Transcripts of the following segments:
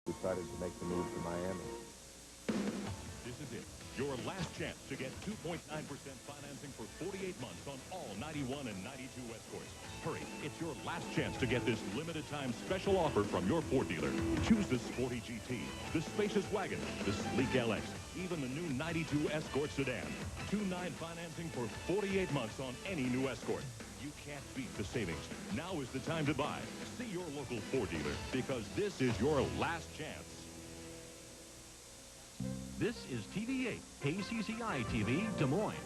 decided to make the move to Miami. This is it. Your last chance to get 2.9% financing for 48 months on all 91 and 92 Escorts. Hurry, it's your last chance to get this limited-time special offer from your Ford dealer. Choose the sporty GT, the spacious wagon, the sleek LX, even the new 92 Escort sedan. 2.9 financing for 48 months on any new Escort. You can't beat the savings. Now is the time to buy. See your local Ford dealer, because this is your last chance. This is TV8, KCCI TV, Des Moines.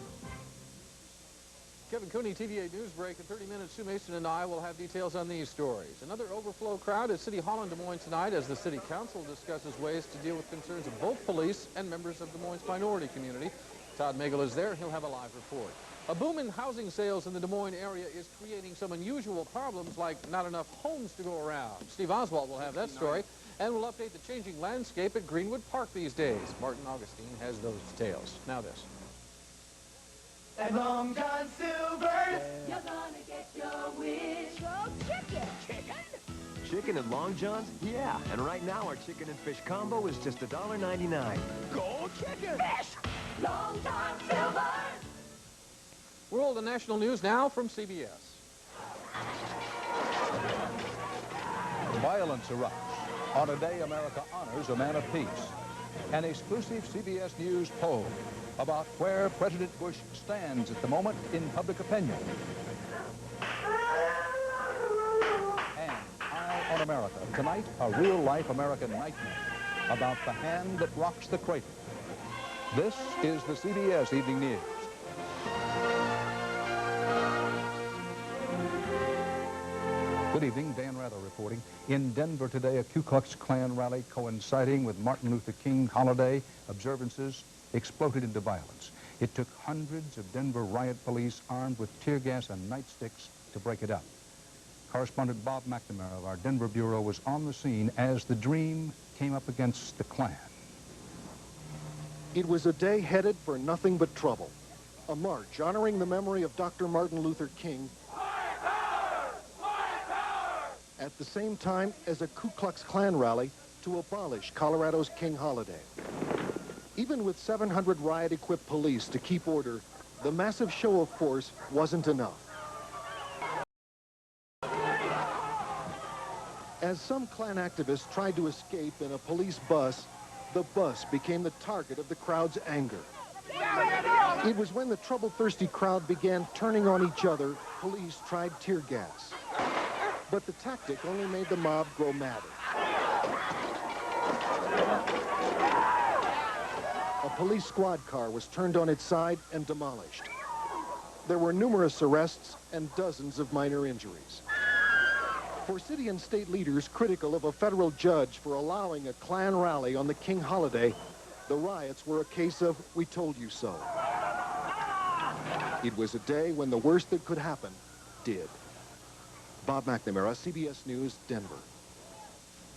Kevin Cooney, TVA News Break. In 30 minutes, Sue Mason and I will have details on these stories. Another overflow crowd at City Hall in Des Moines tonight as the City Council discusses ways to deal with concerns of both police and members of Des Moines' minority community. Todd Magel is there. He'll have a live report. A boom in housing sales in the Des Moines area is creating some unusual problems, like not enough homes to go around. Steve Oswald will have that story, and we'll update the changing landscape at Greenwood Park these days. Martin Augustine has those details. Now this. At Long John Silver's, you're gonna get your wish. Go chicken! Chicken? Chicken at Long John's? Yeah, and right now our chicken and fish combo is just $1.99. Go chicken! Fish! Long John Silver's! World and national news now from CBS. Violence erupts on a day America honors a man of peace. An exclusive CBS News poll about where President Bush stands at the moment in public opinion. And Eye on America. Tonight, a real-life American nightmare about the hand that rocks the cradle. This is the CBS Evening News. Good evening, Dan Rather reporting. In Denver today, a Ku Klux Klan rally coinciding with Martin Luther King holiday observances exploded into violence. It took hundreds of Denver riot police armed with tear gas and nightsticks to break it up. Correspondent Bob McNamara of our Denver bureau was on the scene as the dream came up against the Klan. It was a day headed for nothing but trouble. A march honoring the memory of Dr. Martin Luther King at the same time as a Ku Klux Klan rally to abolish Colorado's King holiday. Even with 700 riot-equipped police to keep order, the massive show of force wasn't enough. As some Klan activists tried to escape in a police bus, the bus became the target of the crowd's anger. It was when the trouble-thirsty crowd began turning on each other, police tried tear gas. But the tactic only made the mob grow madder. A police squad car was turned on its side and demolished. There were numerous arrests and dozens of minor injuries. For city and state leaders critical of a federal judge for allowing a Klan rally on the King holiday, the riots were a case of "we told you so." It was a day when the worst that could happen did. Bob McNamara, CBS News, Denver.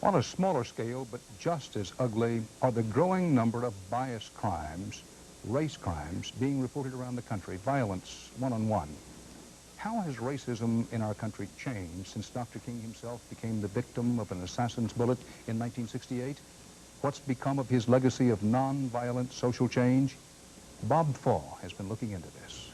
On a smaller scale, but just as ugly, are the growing number of bias crimes, race crimes, being reported around the country, violence one-on-one. How has racism in our country changed since Dr. King himself became the victim of an assassin's bullet in 1968? What's become of his legacy of non-violent social change? Bob Faw has been looking into this.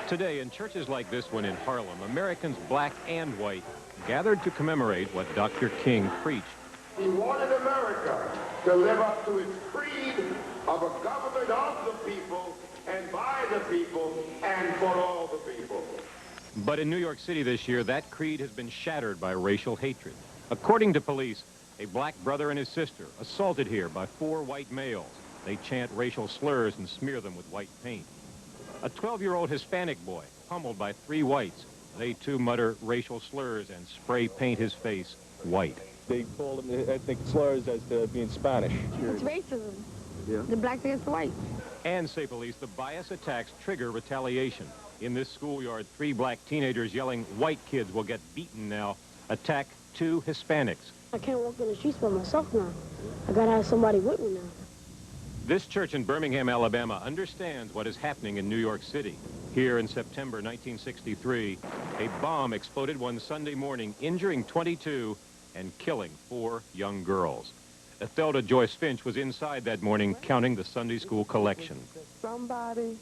Today, in churches like this one in Harlem, Americans black and white gathered to commemorate what Dr. King preached. He wanted America to live up to its creed of a government of the people and by the people and for all the people. But in New York City this year, that creed has been shattered by racial hatred. According to police, a black brother and his sister assaulted here by 4 white males. They chant racial slurs and smear them with white paint. A 12-year-old Hispanic boy pummeled by 3 whites. They too mutter racial slurs and spray paint his face white. They call them ethnic slurs as being Spanish. It's racism. Yeah. The blacks against the whites. And, say police, the bias attacks trigger retaliation. In this schoolyard, 3 black teenagers yelling, "White kids will get beaten now," attack 2 Hispanics. I can't walk in the streets by myself now. I gotta have somebody with me now. This church in Birmingham, Alabama understands what is happening in New York City. Here in September 1963, a bomb exploded one Sunday morning, injuring 22 and killing 4 young girls. Ethelda Joyce Finch was inside that morning counting the Sunday school collection. Somebody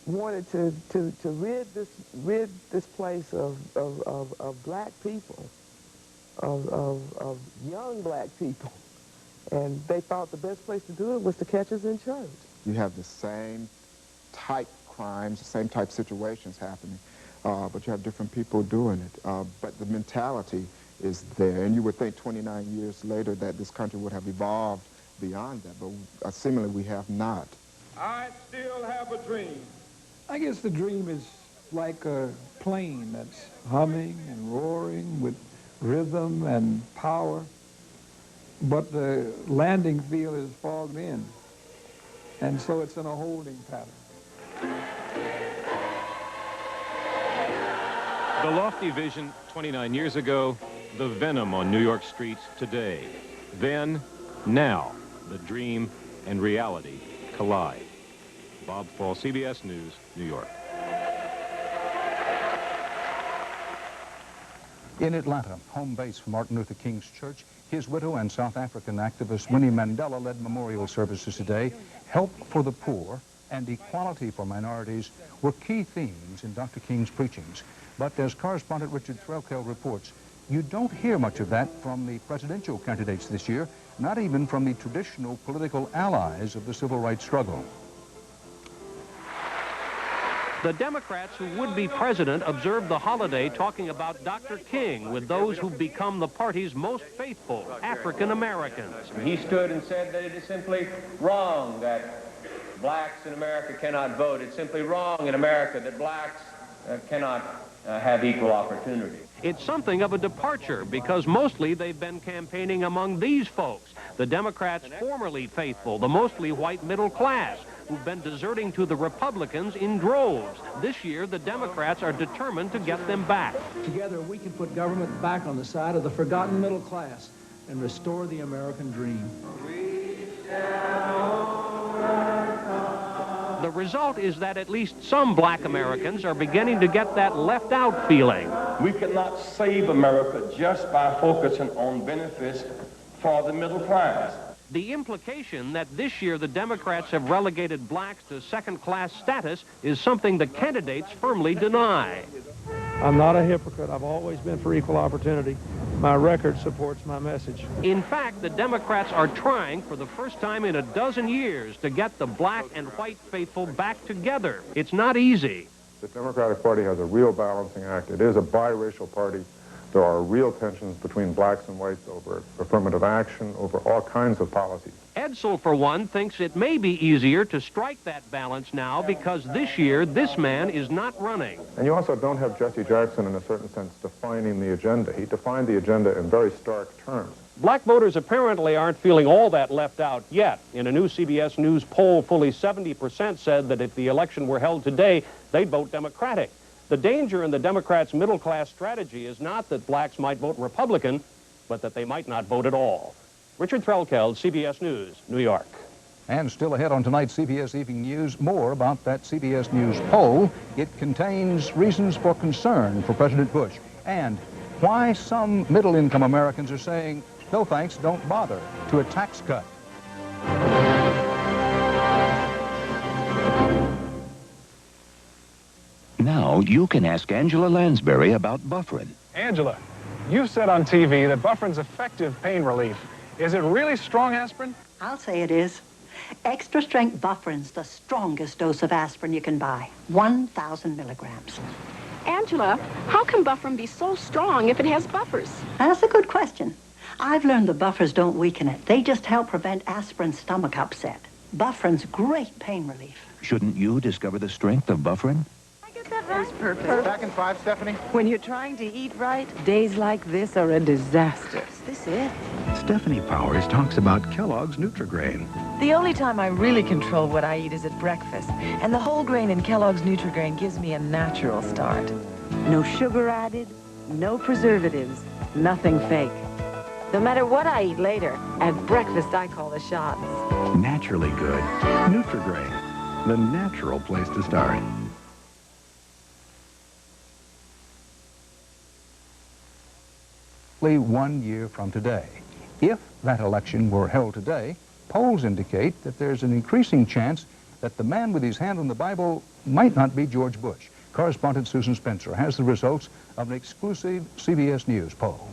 wanted to rid this place of black people, of young black people, and they thought the best place to do it was to catch us in church. You have the same type crimes, the same type situations happening, but you have different people doing it. But the mentality is there, and you would think 29 years later that this country would have evolved beyond that, but seemingly we have not. I still have a dream. I guess the dream is like a plane that's humming and roaring with rhythm and power, but the landing field is fogged in, and so it's in a holding pattern. The lofty vision 29 years ago, the venom on New York streets today. Then, now, the dream and reality collide. Bob Fall, CBS News, New York. In Atlanta, home base for Martin Luther King's church, his widow and South African activist Winnie Mandela led memorial services today. Help for the poor and equality for minorities were key themes in Dr. King's preachings. But as correspondent Richard Threlkeld reports, you don't hear much of that from the presidential candidates this year, not even from the traditional political allies of the civil rights struggle. The Democrats who would be president observed the holiday talking about Dr. King with those who've become the party's most faithful African Americans. He stood and said that it is simply wrong that blacks in America cannot vote. It's simply wrong in America that blacks cannot have equal opportunity. It's something of a departure because mostly they've been campaigning among these folks, the Democrats formerly faithful, the mostly white middle class, who've been deserting to the Republicans in droves. This year, the Democrats are determined to get them back. Together, we can put government back on the side of the forgotten middle class and restore the American dream. The result is that at least some black Americans are beginning to get that left-out feeling. We cannot save America just by focusing on benefits for the middle class. The implication that this year the Democrats have relegated blacks to second-class status is something the candidates firmly deny. I'm not a hypocrite. I've always been for equal opportunity. My record supports my message. In fact, the Democrats are trying for the first time in a dozen years to get the black and white faithful back together. It's not easy. The Democratic Party has a real balancing act. It is a biracial party. There are real tensions between blacks and whites over affirmative action, over all kinds of policies. Edsel, for one, thinks it may be easier to strike that balance now because this year this man is not running. And you also don't have Jesse Jackson, in a certain sense, defining the agenda. He defined the agenda in very stark terms. Black voters apparently aren't feeling all that left out yet. In a new CBS News poll, fully 70% said that if the election were held today, they'd vote Democratic. The danger in the Democrats' middle-class strategy is not that blacks might vote Republican, but that they might not vote at all. Richard Threlkeld, CBS News, New York. And still ahead on tonight's CBS Evening News, more about that CBS News poll. It contains reasons for concern for President Bush and why some middle-income Americans are saying, no thanks, don't bother, to a tax cut. Now you can ask Angela Lansbury about Bufferin. Angela, you've said on TV that Bufferin's effective pain relief. Is it really strong aspirin? I'll say it is. Extra strength Bufferin's the strongest dose of aspirin you can buy. 1,000 milligrams. Angela, how can Bufferin be so strong if it has buffers? That's a good question. I've learned the buffers don't weaken it. They just help prevent aspirin's stomach upset. Bufferin's great pain relief. Shouldn't you discover the strength of Bufferin? That's perfect. Back in 5, Stephanie. When you're trying to eat right, days like this are a disaster. Is this it? Stephanie Powers talks about Kellogg's Nutri-Grain. The only time I really control what I eat is at breakfast, and the whole grain in Kellogg's Nutri-Grain gives me a natural start. No sugar added, no preservatives, nothing fake. No matter what I eat later, at breakfast I call the shots. Naturally good. Nutri-Grain, the natural place to start. exactly 1 year from today. If that election were held today, polls indicate that there's an increasing chance that the man with his hand on the Bible might not be George Bush. Correspondent Susan Spencer has the results of an exclusive CBS News poll.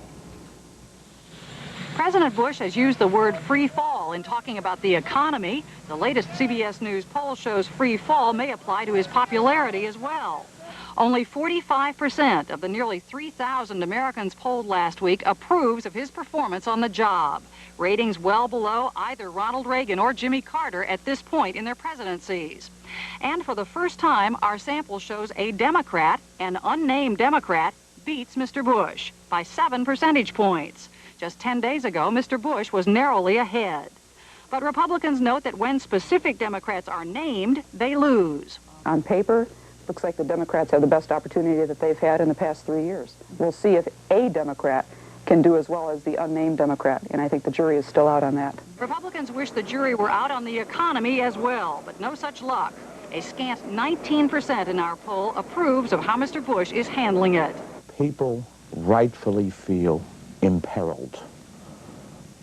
President Bush has used the word free fall in talking about the economy. The latest CBS News poll shows free fall may apply to his popularity as well. Only 45% of the nearly 3,000 Americans polled last week approves of his performance on the job. Ratings well below either Ronald Reagan or Jimmy Carter at this point in their presidencies. And for the first time, our sample shows a Democrat, an unnamed Democrat, beats Mr. Bush by 7 percentage points. Just 10 days ago, Mr. Bush was narrowly ahead. But Republicans note that when specific Democrats are named, they lose. On paper, looks like the Democrats have the best opportunity that they've had in the past 3 years. We'll see if a Democrat can do as well as the unnamed Democrat, and I think the jury is still out on that. Republicans wish the jury were out on the economy as well, but no such luck. A scant 19% in our poll approves of how Mr. Bush is handling it. People rightfully feel imperiled,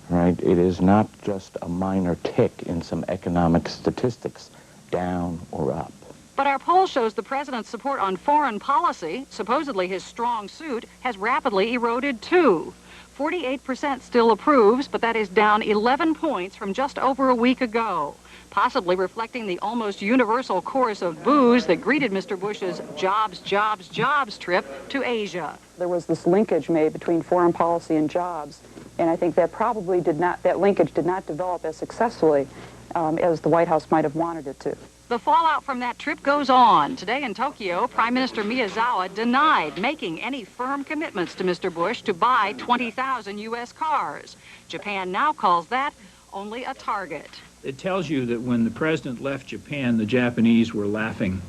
right? It is not just a minor tick in some economic statistics, down or up. But our poll shows the president's support on foreign policy, supposedly his strong suit, has rapidly eroded too. 48% still approves, but that is down 11 points from just over a week ago, possibly reflecting the almost universal chorus of boos that greeted Mr. Bush's jobs, jobs, jobs trip to Asia. There was this linkage made between foreign policy and jobs, and I think that probably that linkage did not develop as successfully as the White House might have wanted it to. The fallout from that trip goes on. Today in Tokyo, Prime Minister Miyazawa denied making any firm commitments to Mr. Bush to buy 20,000 U.S. cars. Japan now calls that only a target. It tells you that when the president left Japan, the Japanese were laughing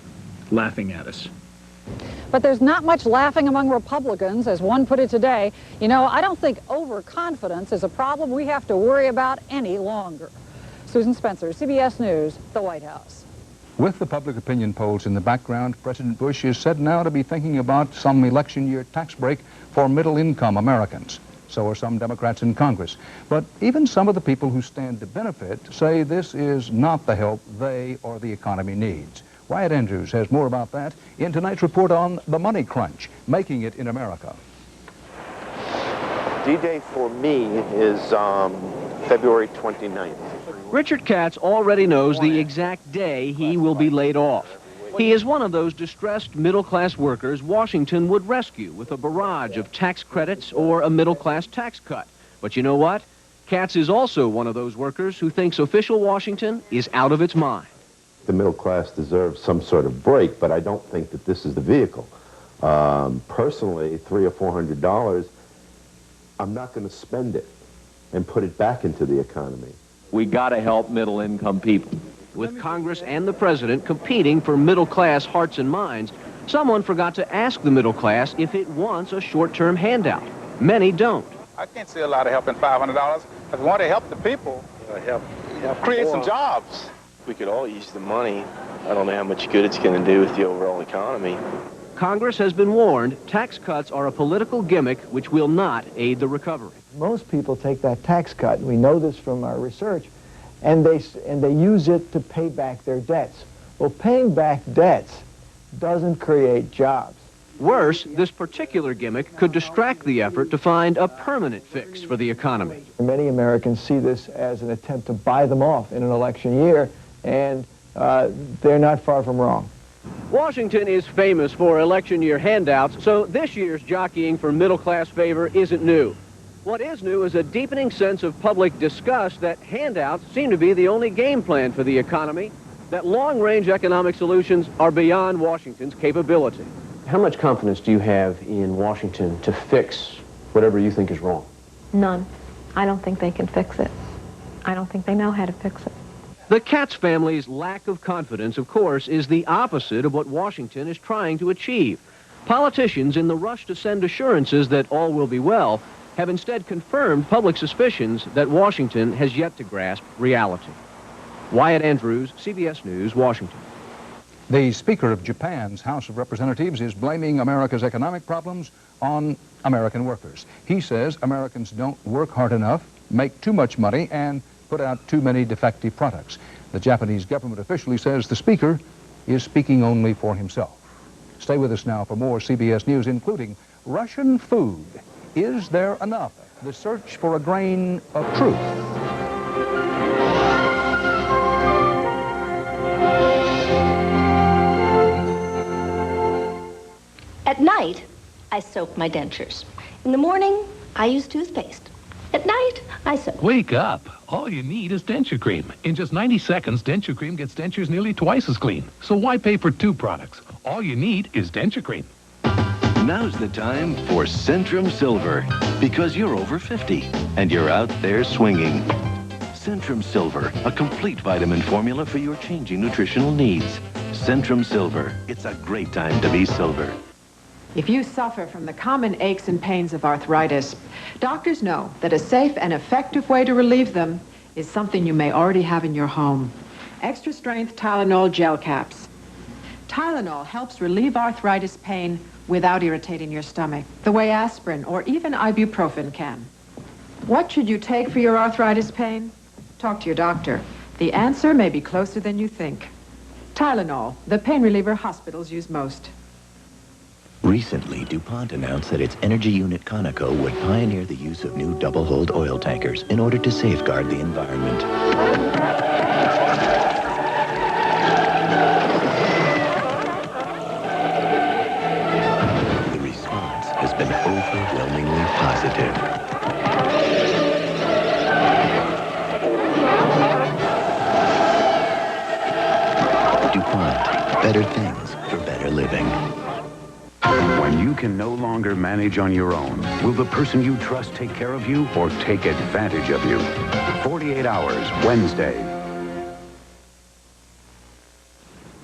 at us. But there's not much laughing among Republicans, as one put it today. You know, I don't think overconfidence is a problem we have to worry about any longer. Susan Spencer, CBS News, the White House. With the public opinion polls in the background, President Bush is said now to be thinking about some election year tax break for middle-income Americans. So are some Democrats in Congress. But even some of the people who stand to benefit say this is not the help they or the economy needs. Wyatt Andrews has more about that in tonight's report on the money crunch, making it in America. D-Day for me is February 29th. Richard Katz already knows the exact day he will be laid off. He is one of those distressed middle-class workers Washington would rescue with a barrage of tax credits or a middle-class tax cut. But you know what? Katz is also one of those workers who thinks official Washington is out of its mind. The middle class deserves some sort of break, but I don't think that this is the vehicle. Personally, $300 or $400, I'm not going to spend it and put it back into the economy. We got to help middle-income people. With Congress and the president competing for middle-class hearts and minds, someone forgot to ask the middle class if it wants a short-term handout. Many don't. I can't see a lot of help in $500. If we want to help the people, create some jobs. We could all use the money. I don't know how much good it's going to do with the overall economy. Congress has been warned tax cuts are a political gimmick which will not aid the recovery. Most people take that tax cut, and we know this from our research, and they use it to pay back their debts. Well, paying back debts doesn't create jobs. Worse, this particular gimmick could distract the effort to find a permanent fix for the economy. Many Americans see this as an attempt to buy them off in an election year, and they're not far from wrong. Washington is famous for election year handouts, so this year's jockeying for middle-class favor isn't new. What is new is a deepening sense of public disgust that handouts seem to be the only game plan for the economy, that long-range economic solutions are beyond Washington's capability. How much confidence do you have in Washington to fix whatever you think is wrong? None. I don't think they can fix it. I don't think they know how to fix it. The Katz family's lack of confidence, of course, is the opposite of what Washington is trying to achieve. Politicians, in the rush to send assurances that all will be well, have instead confirmed public suspicions that Washington has yet to grasp reality. Wyatt Andrews, CBS News, Washington. The Speaker of Japan's House of Representatives is blaming America's economic problems on American workers. He says Americans don't work hard enough, make too much money, and put out too many defective products. The Japanese government officially says the Speaker is speaking only for himself. Stay with us now for more CBS News, including Russian food. Is there enough? The search for a grain of truth. At night, I soak my dentures. In the morning, I use toothpaste. At night, I soak. Wake up. All you need is Dentu-Creme. In just 90 seconds, Dentu-Creme gets dentures nearly twice as clean. So why pay for two products? All you need is Dentu-Creme. Now's the time for Centrum Silver, because you're over 50 and you're out there swinging. Centrum Silver, a complete vitamin formula for your changing nutritional needs. Centrum Silver, it's a great time to be silver. If you suffer from the common aches and pains of arthritis, doctors know that a safe and effective way to relieve them is something you may already have in your home. Extra strength Tylenol gel caps. Tylenol helps relieve arthritis pain without irritating your stomach, the way aspirin or even ibuprofen can. What should you take for your arthritis pain? Talk to your doctor. The answer may be closer than you think. Tylenol, the pain reliever hospitals use most. Recently, DuPont announced that its energy unit Conoco would pioneer the use of new double-hulled oil tankers in order to safeguard the environment. The response has been overwhelmingly positive. DuPont, better things for better living. When you can no longer manage on your own, will the person you trust take care of you or take advantage of you? 48 Hours, Wednesday.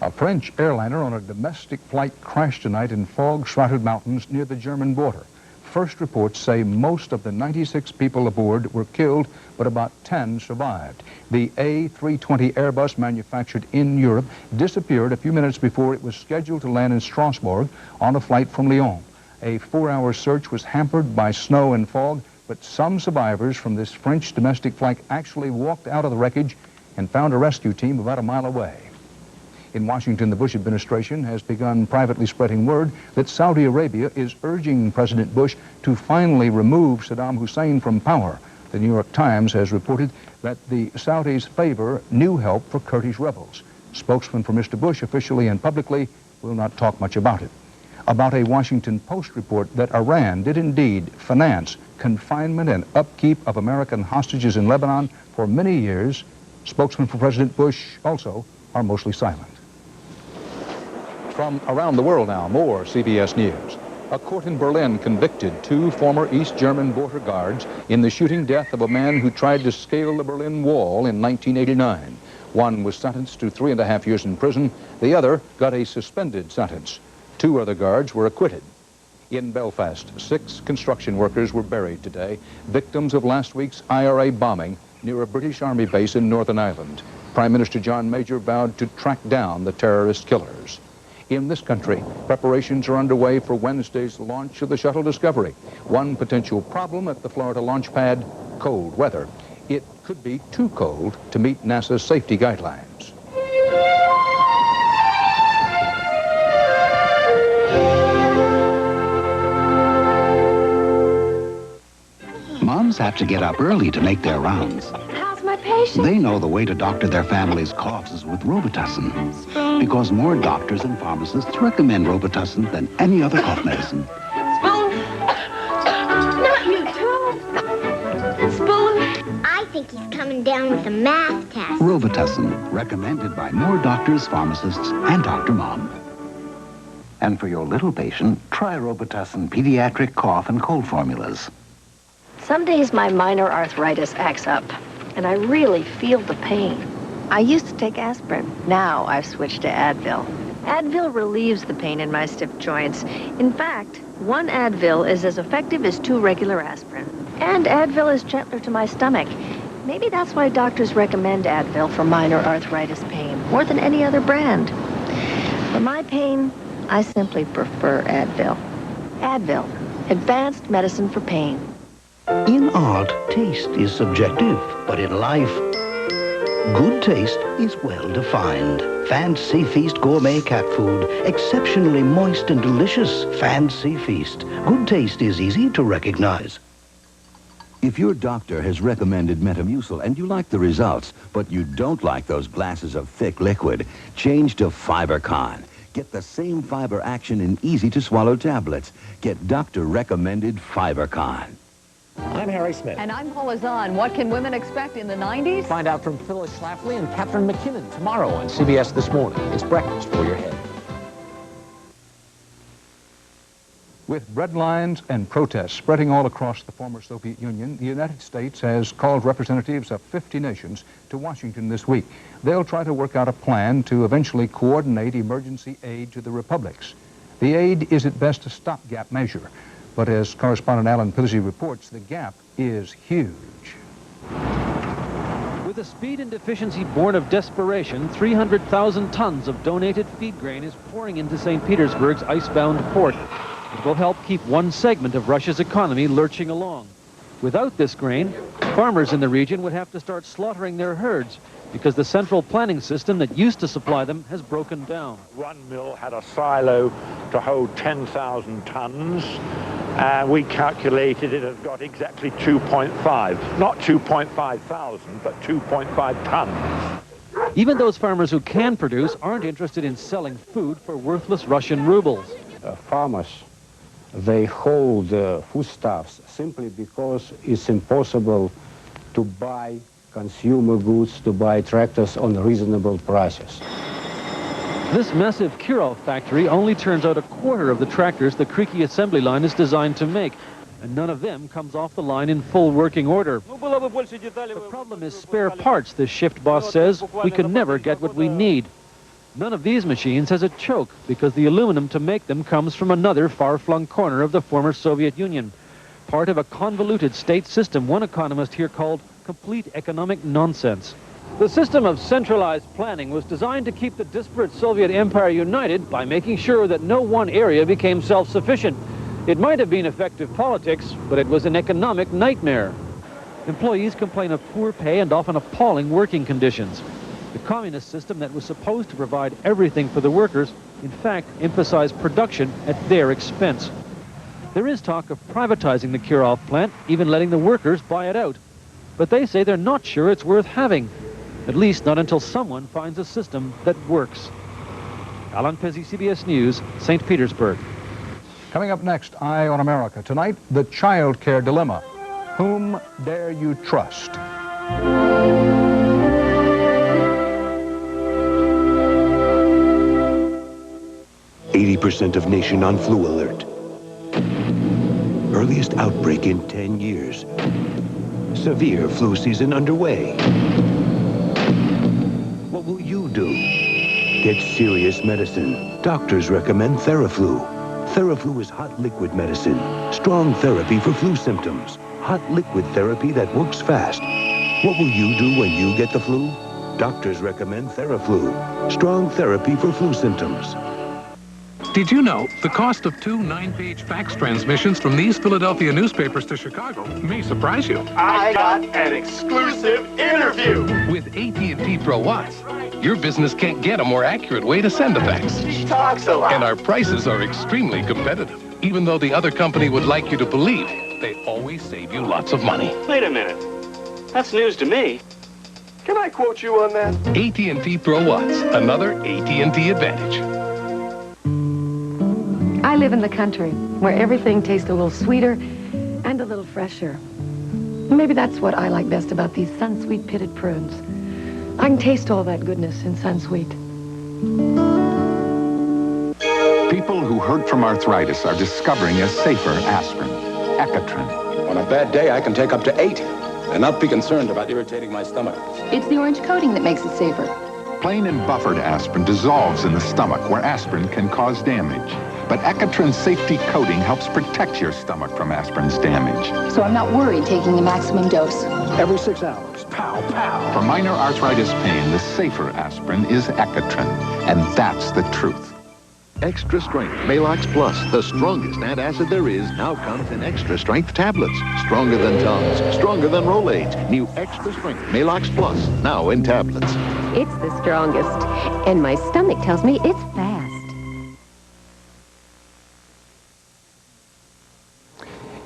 A French airliner on a domestic flight crashed tonight in fog-shrouded mountains near the German border. First reports say most of the 96 people aboard were killed, but about 10 survived. The A320 Airbus manufactured in Europe disappeared a few minutes before it was scheduled to land in Strasbourg on a flight from Lyon. A 4-hour search was hampered by snow and fog, but some survivors from this French domestic flight actually walked out of the wreckage and found a rescue team about a mile away. In Washington, the Bush administration has begun privately spreading word that Saudi Arabia is urging President Bush to finally remove Saddam Hussein from power. The New York Times has reported that the Saudis favor new help for Kurdish rebels. Spokesman for Mr. Bush, officially and publicly, will not talk much about it. About a Washington Post report that Iran did indeed finance confinement and upkeep of American hostages in Lebanon for many years, spokesmen for President Bush also are mostly silent. From around the world now, more CBS News. A court in Berlin convicted 2 former East German border guards in the shooting death of a man who tried to scale the Berlin Wall in 1989. One was sentenced to 3.5 years in prison. The other got a suspended sentence. 2 other guards were acquitted. In Belfast, 6 construction workers were buried today, victims of last week's IRA bombing near a British Army base in Northern Ireland. Prime Minister John Major vowed to track down the terrorist killers. In this country, preparations are underway for Wednesday's launch of the Shuttle Discovery. One potential problem at the Florida launch pad, cold weather. It could be too cold to meet NASA's safety guidelines. Moms have to get up early to make their rounds. How's my patient? They know the way to doctor their family's coughs is with Robitussin. Because more doctors and pharmacists recommend Robitussin than any other cough medicine. Spoon! Not you, too! Spoon! I think he's coming down with a math test. Robitussin, recommended by more doctors, pharmacists, and Dr. Mom. And for your little patient, try Robitussin pediatric cough and cold formulas. Some days my minor arthritis acts up, and I really feel the pain. I used to take aspirin. Now I've switched to Advil. Advil relieves the pain in my stiff joints. In fact, 1 Advil is as effective as 2 regular aspirin. And Advil is gentler to my stomach. Maybe that's why doctors recommend Advil for minor arthritis pain more than any other brand. For my pain, I simply prefer Advil. Advil, advanced medicine for pain. In art, taste is subjective, but in life, good taste is well defined. Fancy Feast gourmet cat food, exceptionally moist and delicious. Fancy Feast. Good taste is easy to recognize. If your doctor has recommended Metamucil and you like the results, but you don't like those glasses of thick liquid, change to FiberCon. Get the same fiber action in easy-to-swallow tablets. Get doctor-recommended FiberCon. I'm Harry Smith. And I'm Paula Zahn. What can women expect in the 90s? Find out from Phyllis Schlafly and Catherine McKinnon tomorrow on CBS This Morning. It's breakfast for your head. With breadlines and protests spreading all across the former Soviet Union, the United States has called representatives of 50 nations to Washington this week. They'll try to work out a plan to eventually coordinate emergency aid to the republics. The aid is at best a stopgap measure, but as correspondent Alan Pizzi reports, the gap is huge. With a speed and efficiency born of desperation, 300,000 tons of donated feed grain is pouring into St. Petersburg's icebound port. It will help keep one segment of Russia's economy lurching along. Without this grain, farmers in the region would have to start slaughtering their herds because the central planning system that used to supply them has broken down. One mill had a silo to hold 10,000 tons, and we calculated it has got exactly 2.5. Not 2.5 thousand, but 2.5 tons. Even those farmers who can produce aren't interested in selling food for worthless Russian rubles. Farmers, they hold foodstuffs simply because it's impossible to buy consumer goods, to buy tractors on reasonable prices. This massive Kirov factory only turns out a quarter of the tractors the creaky assembly line is designed to make, and none of them comes off the line in full working order. The problem is spare parts, this shift boss says. We could never get what we need. None of these machines has a choke because the aluminum to make them comes from another far-flung corner of the former Soviet Union, part of a convoluted state system one economist here called complete economic nonsense. The system of centralized planning was designed to keep the disparate Soviet empire united by making sure that no one area became self-sufficient. It might have been effective politics, but it was an economic nightmare. Employees complain of poor pay and often appalling working conditions. The communist system that was supposed to provide everything for the workers, in fact, emphasized production at their expense. There is talk of privatizing the Kirov plant, even letting the workers buy it out. But they say they're not sure it's worth having, at least not until someone finds a system that works. Alan Pizzi, CBS News, St. Petersburg. Coming up next, Eye on America. Tonight, the child care dilemma. Whom dare you trust? 80% of nation on flu alert. Earliest outbreak in 10 years. Severe flu season underway. What will you do? Get serious medicine. Doctors recommend Theraflu. Theraflu is hot liquid medicine. Strong therapy for flu symptoms. Hot liquid therapy that works fast. What will you do when you get the flu? Doctors recommend Theraflu. Strong therapy for flu symptoms. Did you know the cost of 2 9-page fax transmissions from these Philadelphia newspapers to Chicago may surprise you? I got an exclusive interview with AT&T Pro Watts. Your business can't get a more accurate way to send a fax. She talks a lot. And our prices are extremely competitive. Even though the other company would like you to believe, they always save you lots of money. Wait a minute. That's news to me. Can I quote you on that? AT&T Pro Watts, another AT&T advantage. I live in the country, where everything tastes a little sweeter and a little fresher. Maybe that's what I like best about these Sunsweet pitted prunes. I can taste all that goodness in Sunsweet. People who hurt from arthritis are discovering a safer aspirin, Ecotrin. On a bad day, I can take up to 8 and not be concerned about irritating my stomach. It's the orange coating that makes it safer. Plain and buffered aspirin dissolves in the stomach where aspirin can cause damage. But Ecotrin's safety coating helps protect your stomach from aspirin's damage. So I'm not worried taking the maximum dose. Every 6 hours. Pow, pow. For minor arthritis pain, the safer aspirin is Ecotrin. And that's the truth. Extra Strength Malox Plus, the strongest antacid there is, now comes in extra strength tablets. Stronger than Tums, stronger than Rolaids. New Extra Strength Malox Plus, now in tablets. It's the strongest, and my stomach tells me it's fast.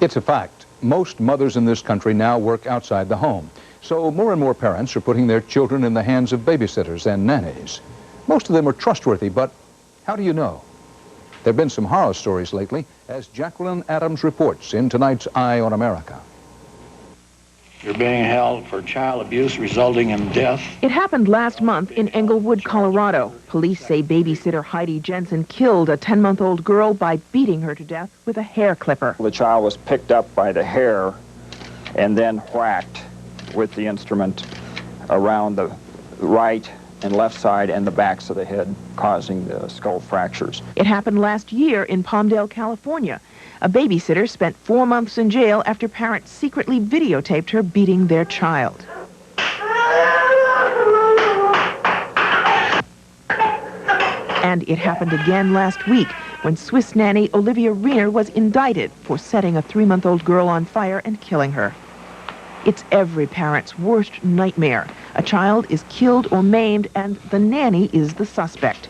It's a fact. Most mothers in this country now work outside the home. So more and more parents are putting their children in the hands of babysitters and nannies. Most of them are trustworthy, but how do you know? There have been some horror stories lately, as Jacqueline Adams reports in tonight's Eye on America. You're being held for child abuse resulting in death. It happened last month in Englewood, Colorado. Police say babysitter Heidi Jensen killed a 10-month-old girl by beating her to death with a hair clipper. The child was picked up by the hair and then whacked with the instrument around the right and left side and the backs of the head, causing the skull fractures. It happened last year in Palmdale, California. A babysitter spent 4 months in jail after parents secretly videotaped her beating their child. And it happened again last week when Swiss nanny Olivia Riener was indicted for setting a 3-month-old girl on fire and killing her. It's every parent's worst nightmare. A child is killed or maimed, and the nanny is the suspect.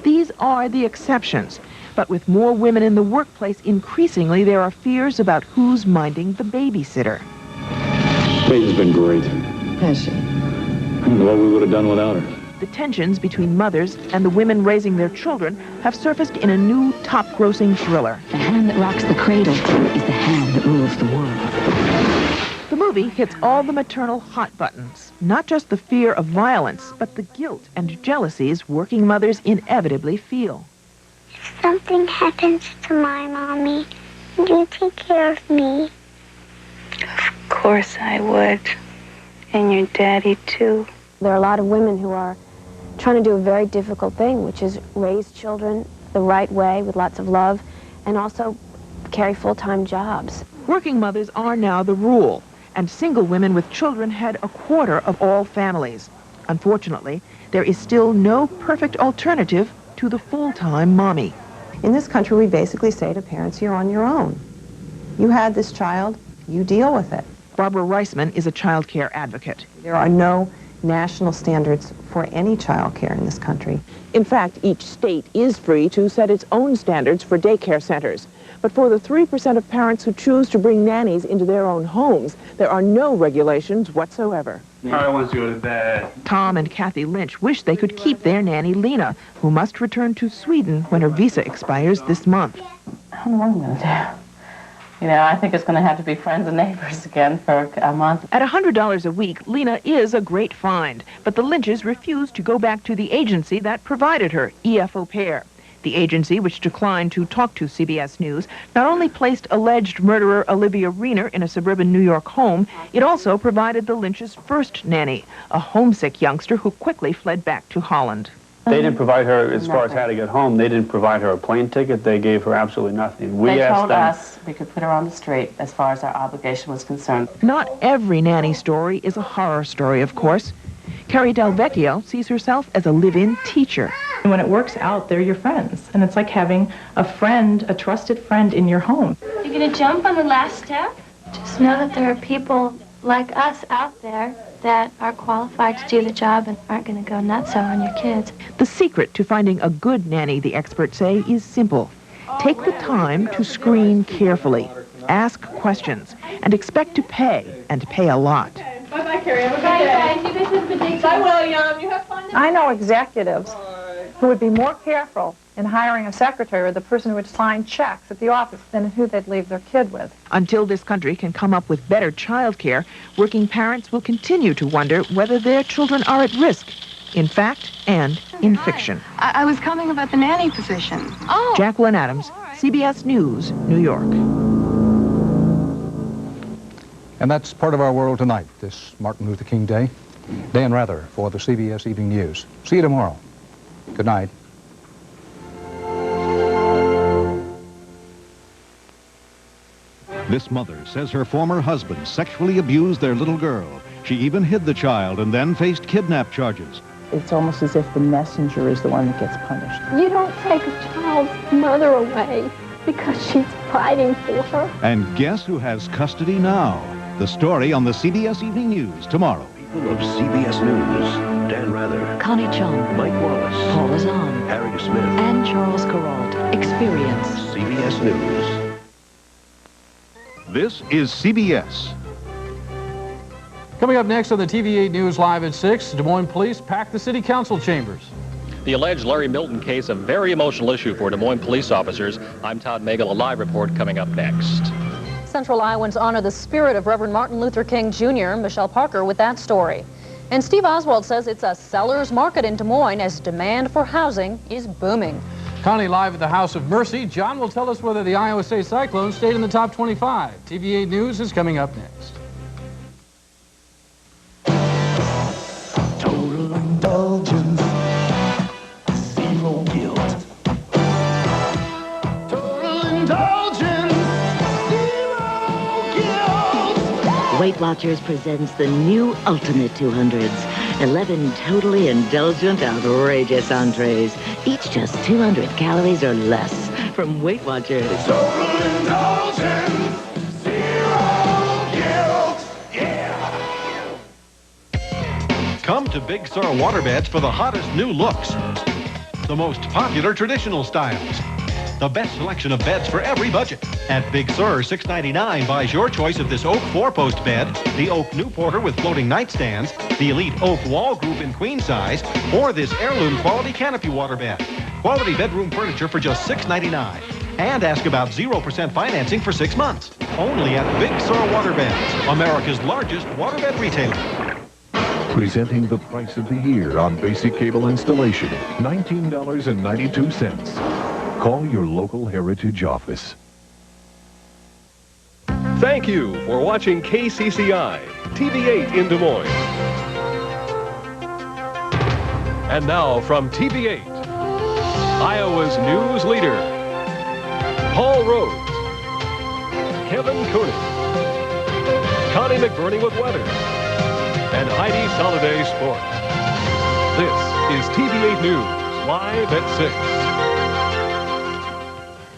These are the exceptions. But with more women in the workplace, increasingly there are fears about who's minding the babysitter. Peyton's been great. Has she? I don't know what we would have done without her. The tensions between mothers and the women raising their children have surfaced in a new top-grossing thriller. The hand that rocks the cradle is the hand that rules the world. The movie hits all the maternal hot buttons. Not just the fear of violence, but the guilt and jealousies working mothers inevitably feel. If something happens to my mommy, would you take care of me? Of course I would. And your daddy, too. There are a lot of women who are trying to do a very difficult thing, which is raise children the right way with lots of love and also carry full-time jobs. Working mothers are now the rule, and single women with children head a quarter of all families. Unfortunately, there is still no perfect alternative to the full-time mommy. In this country, we basically say to parents, you're on your own. You had this child, you deal with it. Barbara Reisman is a child care advocate. There are no national standards for any child care in this country. In fact, each state is free to set its own standards for daycare centers. But for the 3% of parents who choose to bring nannies into their own homes, there are no regulations whatsoever. I want to go to bed. Tom and Kathy Lynch wish they could keep their nanny, Lena, who must return to Sweden when her visa expires this month. I don't know what I'm going to do. You know, I think it's going to have to be friends and neighbors again for a month. At $100 a week, Lena is a great find, but the Lynches refuse to go back to the agency that provided her, EF Au Pair. The agency, which declined to talk to CBS News, not only placed alleged murderer Olivia Riener in a suburban New York home, it also provided the Lynch's first nanny, a homesick youngster who quickly fled back to Holland. They didn't provide her, as far as how to get home, they didn't provide her a plane ticket. They gave her absolutely nothing. They told us we could put her on the street as far as our obligation was concerned. Not every nanny story is a horror story, of course. Carrie Del Vecchio sees herself as a live-in teacher. When it works out, they're your friends. And it's like having a friend, a trusted friend in your home. You're going to jump on the last step? Just know that there are people like us out there that are qualified to do the job and aren't going to go nutso on your kids. The secret to finding a good nanny, the experts say, is simple. Take the time to screen carefully, ask questions, and expect to pay, and pay a lot. Bye-bye, Carrie. Have a good day. Bye, you guys have a good day. Bye, William. You have fun. I know executives who would be more careful in hiring a secretary or the person who would sign checks at the office than who they'd leave their kid with. Until this country can come up with better child care, working parents will continue to wonder whether their children are at risk, in fact and in fiction. I was calling about the nanny position. Oh. Jacqueline Adams, CBS News, New York. And that's part of our world tonight, this Martin Luther King Day. Dan Rather for the CBS Evening News. See you tomorrow. Good night. This mother says her former husband sexually abused their little girl. She even hid the child and then faced kidnap charges. it's almost as if the messenger is the one that gets punished. You don't take a child's mother away because she's fighting for her. And guess who has custody now? The story on the CBS Evening News tomorrow. People of CBS News, Dan Rather, Connie Chung, Mike Wallace, Paul Azan, Harry Smith, and Charles Kuralt. Experience CBS News. This is CBS. Coming up next on the TV8 News Live at 6, Des Moines police pack the city council chambers. The alleged Larry Milton case, a very emotional issue for Des Moines police officers. I'm Todd Magel, a live report coming up next. Central Iowans honor the spirit of Reverend Martin Luther King Jr. Michelle Parker with that story. And Steve Oswald says it's a seller's market in Des Moines as demand for housing is booming. Connie live at the House of Mercy. John will tell us whether the Iowa State Cyclones stayed in the top 25. TV8 News is coming up next. Total indulgence, zero guilt. Total indulgence, zero guilt. Weight Watchers presents the new Ultimate 200s. 11 totally indulgent, outrageous entrees. Each just 200 calories or less. From Weight Watchers. Total indulgence, zero guilt. Yeah. Come to Big Sur Waterbeds for the hottest new looks. The most popular traditional styles. The best selection of beds for every budget. At Big Sur, $6.99 buys your choice of this oak 4-post bed, the oak Newporter with floating nightstands, the elite oak wall group in queen size, or this heirloom quality canopy waterbed. Quality bedroom furniture for just $6.99. And ask about 0% financing for 6 months. Only at Big Sur Waterbeds, America's largest waterbed retailer. Presenting the price of the year on basic cable installation, $19.92. Call your local Heritage office. Thank you for watching KCCI, TV8 in Des Moines. And now from TV8, Iowa's news leader, Paul Rhodes, Kevin Koenig, Connie McBurney with weather, and Heidi Soliday sports. This is TV8 News, live at 6.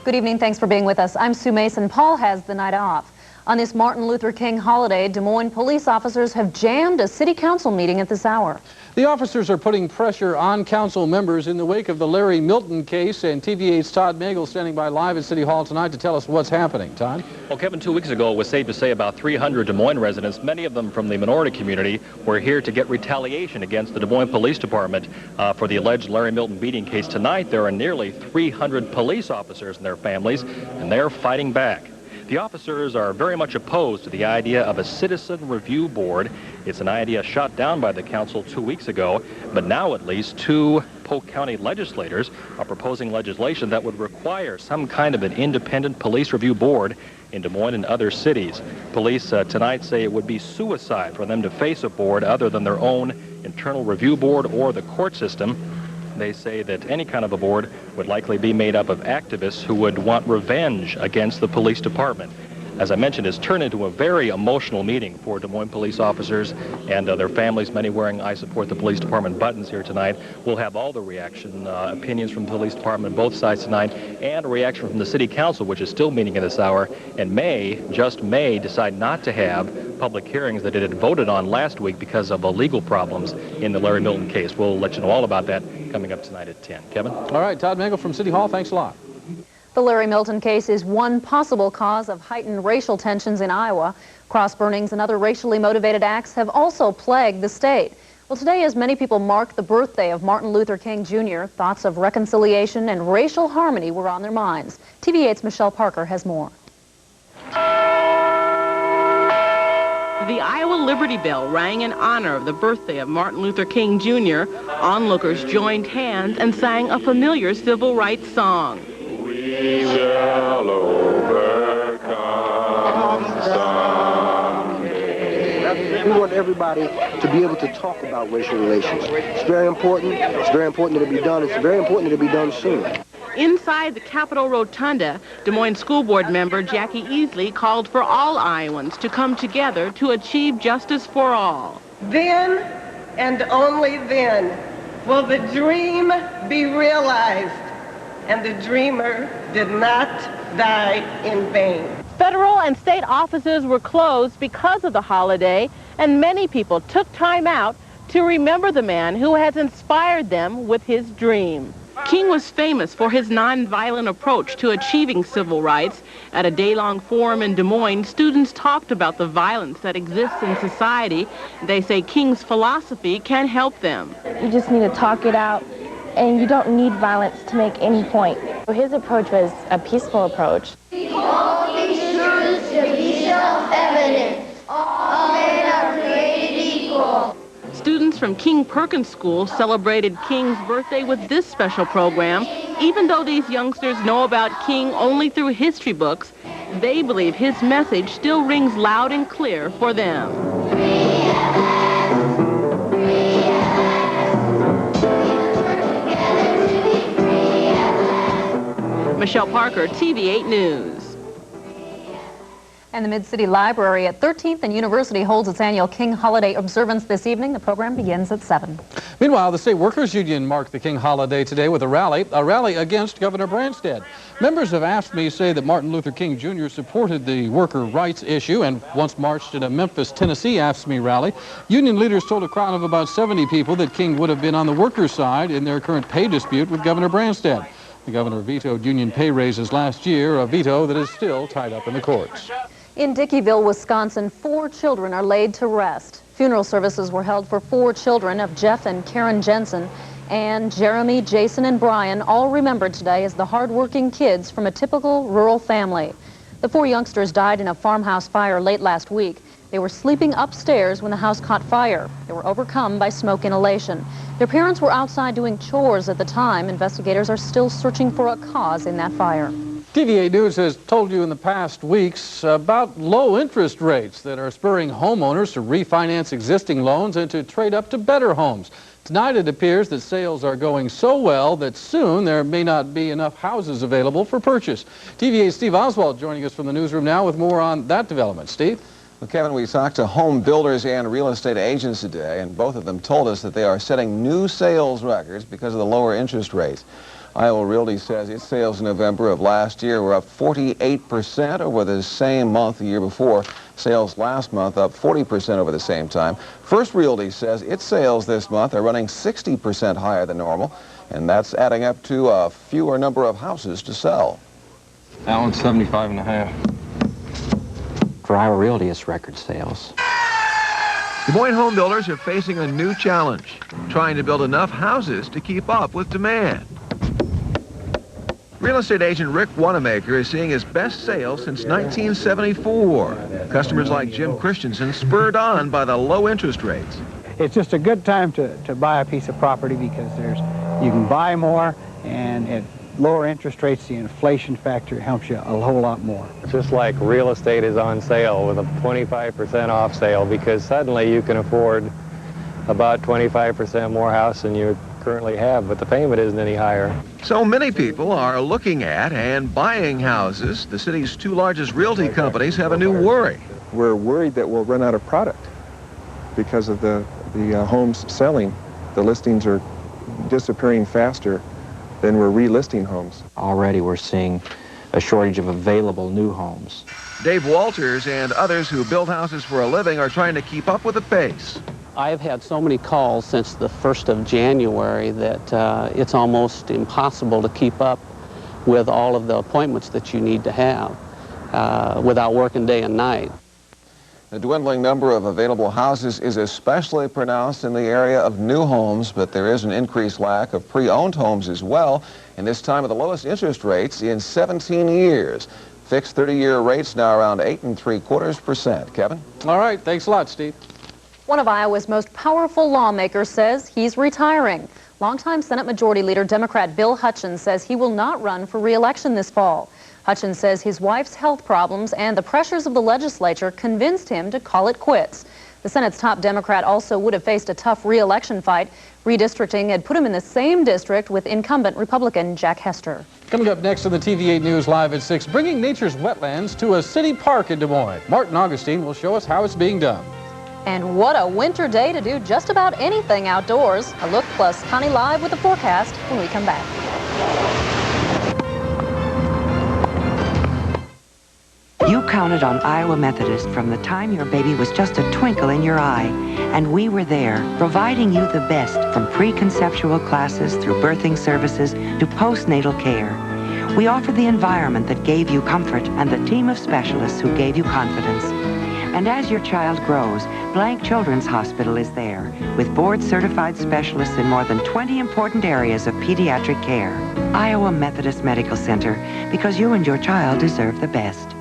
Good evening. Thanks for being with us. I'm Sue Mason. Paul has the night off. On this Martin Luther King holiday, Des Moines police officers have jammed a city council meeting at this hour. The officers are putting pressure on council members in the wake of the Larry Milton case, and TV8's Todd Magel standing by live at City Hall tonight to tell us what's happening. Todd? Well, Kevin, 2 weeks ago, it was safe to say about 300 Des Moines residents, many of them from the minority community, were here to get retaliation against the Des Moines Police Department for the alleged Larry Milton beating case. Tonight, there are nearly 300 police officers and their families, and they're fighting back. The officers are very much opposed to the idea of a citizen review board. It's an idea shot down by the council 2 weeks ago, but now at least 2 Polk County legislators are proposing legislation that would require some kind of an independent police review board in Des Moines and other cities. Police tonight say it would be suicide for them to face a board other than their own internal review board or the court system. They say that any kind of a board would likely be made up of activists who would want revenge against the police department. As I mentioned, it's turned into a very emotional meeting for Des Moines police officers and their families, many wearing I Support the Police Department buttons here tonight. We'll have all the reaction, opinions from the police department, both sides tonight, and a reaction from the city council, which is still meeting at this hour, and may, just may, decide not to have public hearings that it had voted on last week because of legal problems in the Larry Milton case. We'll let you know all about that coming up tonight at 10. Kevin? All right, Todd Magel from City Hall, thanks a lot. The Larry Milton case is one possible cause of heightened racial tensions in Iowa. Cross burnings and other racially motivated acts have also plagued the state. Well, today, as many people mark the birthday of Martin Luther King Jr., thoughts of reconciliation and racial harmony were on their minds. TV8's Michelle Parker has more. The Iowa Liberty Bell rang in honor of the birthday of Martin Luther King Jr. Onlookers joined hands and sang a familiar civil rights song. We will overcome someday. We want everybody to be able to talk about racial relations. It's very important. It's very important that it be done. It's very important that it be done soon. Inside the Capitol Rotunda, Des Moines School Board member Jackie Easley called for all Iowans to come together to achieve justice for all. Then, and only then, will the dream be realized, and the dreamer did not die in vain. Federal and state offices were closed because of the holiday, and many people took time out to remember the man who has inspired them with his dream. King was famous for his nonviolent approach to achieving civil rights. At a day-long forum in Des Moines, students talked about the violence that exists in society. They say King's philosophy can help them. You just need to talk it out, and you don't need violence to make any point. His approach was a peaceful approach. All these truths to be self-evident. All men are created equal. Students from King Perkins School celebrated King's birthday with this special program. Even though these youngsters know about King only through history books, they believe his message still rings loud and clear for them. Michelle Parker, TV8 News. And the Mid-City Library at 13th and University holds its annual King Holiday observance this evening. The program begins at 7. Meanwhile, the State Workers Union marked the King holiday today with a rally against Governor Branstad. Members of AFSCME say that Martin Luther King Jr. supported the worker rights issue and once marched in a Memphis, Tennessee AFSCME rally. Union leaders told a crowd of about 70 people that King would have been on the workers' side in their current pay dispute with Governor Branstad. The governor vetoed union pay raises last year, a veto that is still tied up in the courts. In Dickeyville, Wisconsin, 4 children are laid to rest. Funeral services were held for 4 children of Jeff and Karen Jensen, and Jeremy, Jason, and Brian, all remembered today as the hard-working kids from a typical rural family. The 4 youngsters died in a farmhouse fire late last week. They were sleeping upstairs when the house caught fire. They were overcome by smoke inhalation. Their parents were outside doing chores at the time. Investigators are still searching for a cause in that fire. TVA News has told you in the past weeks about low interest rates that are spurring homeowners to refinance existing loans and to trade up to better homes. Tonight it appears that sales are going so well that soon there may not be enough houses available for purchase. TVA's Steve Oswald joining us from the newsroom now with more on that development. Steve? Well, Kevin, we talked to home builders and real estate agents today, and both of them told us that they are setting new sales records because of the lower interest rates. Iowa Realty says its sales in November of last year were up 48% over the same month the year before. Sales last month up 40% over the same time. First Realty says its sales this month are running 60% higher than normal, and that's adding up to a fewer number of houses to sell. That one's 75.5. For Iowa Realty, it's record sales. Des Moines home builders are facing a new challenge, trying to build enough houses to keep up with demand. Real estate agent Rick Wanamaker is seeing his best sales since 1974. Customers like Jim Christensen spurred on by the low interest rates. It's just a good time to buy a piece of property because you can buy more, and at lower interest rates, the inflation factor helps you a whole lot more. It's just like real estate is on sale with a 25% off sale because suddenly you can afford about 25% more house than you currently have, but the payment isn't any higher. So many people are looking at and buying houses. The city's 2 largest realty companies have a new worry. We're worried that we'll run out of product because of the homes selling. The listings are disappearing faster than we're relisting homes. Already we're seeing a shortage of available new homes. Dave Walters and others who build houses for a living are trying to keep up with the pace. I've had so many calls since the 1st of January that it's almost impossible to keep up with all of the appointments that you need to have without working day and night. The dwindling number of available houses is especially pronounced in the area of new homes, but there is an increased lack of pre-owned homes as well, and this time of the lowest interest rates in 17 years. Fixed 30-year rates now around 8.75%. Kevin? All right, thanks a lot, Steve. One of Iowa's most powerful lawmakers says he's retiring. Longtime Senate Majority Leader Democrat Bill Hutchins says he will not run for re-election this fall. Hutchins says his wife's health problems and the pressures of the legislature convinced him to call it quits. The Senate's top Democrat also would have faced a tough re-election fight. Redistricting had put him in the same district with incumbent Republican Jack Hester. Coming up next on the TV8 News Live at 6, bringing nature's wetlands to a city park in Des Moines. Martin Augustine will show us how it's being done. And what a winter day to do just about anything outdoors. A look plus Connie Live with the forecast when we come back. You counted on Iowa Methodist from the time your baby was just a twinkle in your eye. And we were there, providing you the best from preconceptual classes through birthing services to postnatal care. We offered the environment that gave you comfort and the team of specialists who gave you confidence. And as your child grows, Blank Children's Hospital is there, with board-certified specialists in more than 20 important areas of pediatric care. Iowa Methodist Medical Center, because you and your child deserve the best.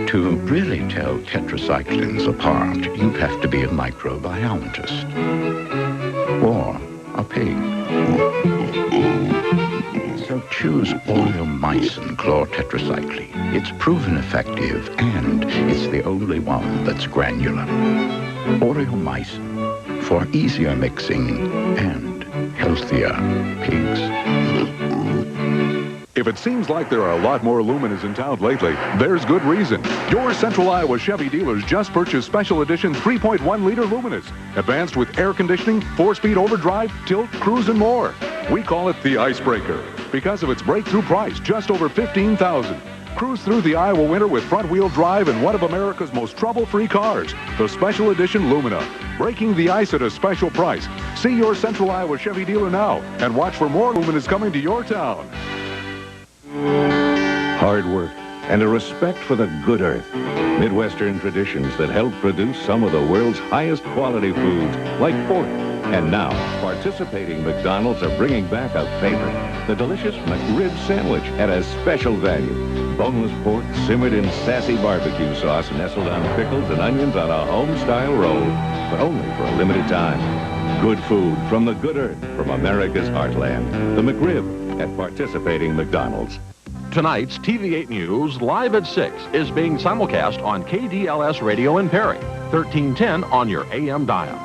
To really tell tetracyclines apart, you have to be a microbiologist or a pig. So choose Oleomycin chlortetracycline. It's proven effective, and it's the only one that's granular. Oleomycin for easier mixing and healthier pigs. If it seems like there are a lot more Luminas in town lately, there's good reason. Your Central Iowa Chevy dealers just purchased special edition 3.1-liter Luminas, advanced with air conditioning, 4-speed overdrive, tilt, cruise, and more. We call it the Icebreaker because of its breakthrough price, just over $15,000. Cruise through the Iowa winter with front-wheel drive in one of America's most trouble-free cars, the special edition Lumina. Breaking the ice at a special price. See your Central Iowa Chevy dealer now and watch for more Luminas coming to your town. Hard work and a respect for the good earth. Midwestern traditions that help produce some of the world's highest quality foods, like pork. And now, participating McDonald's are bringing back a favorite, the delicious McRib sandwich at a special value. Boneless pork simmered in sassy barbecue sauce, nestled on pickles and onions on a home-style roll, but only for a limited time. Good food from the good earth, from America's heartland. The McRib at participating McDonald's. Tonight's TV8 News, live at 6, is being simulcast on KDLS Radio in Perry, 1310 on your AM dial.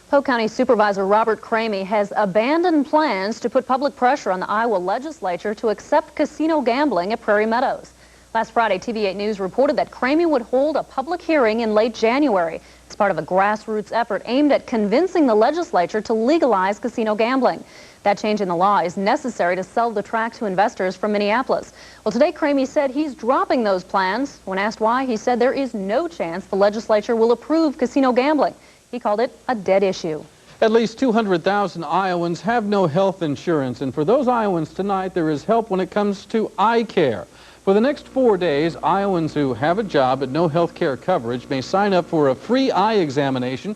Polk County Supervisor Robert Creme has abandoned plans to put public pressure on the Iowa legislature to accept casino gambling at Prairie Meadows. Last Friday, TV8 News reported that Creme would hold a public hearing in late January. It's part of a grassroots effort aimed at convincing the legislature to legalize casino gambling. That change in the law is necessary to sell the track to investors from Minneapolis. Well, today Creme said he's dropping those plans. When asked why, he said there is no chance the legislature will approve casino gambling. He called it a dead issue. At least 200,000 Iowans have no health insurance, and for those Iowans tonight, there is help when it comes to eye care. For the next 4 days, Iowans who have a job but no health care coverage may sign up for a free eye examination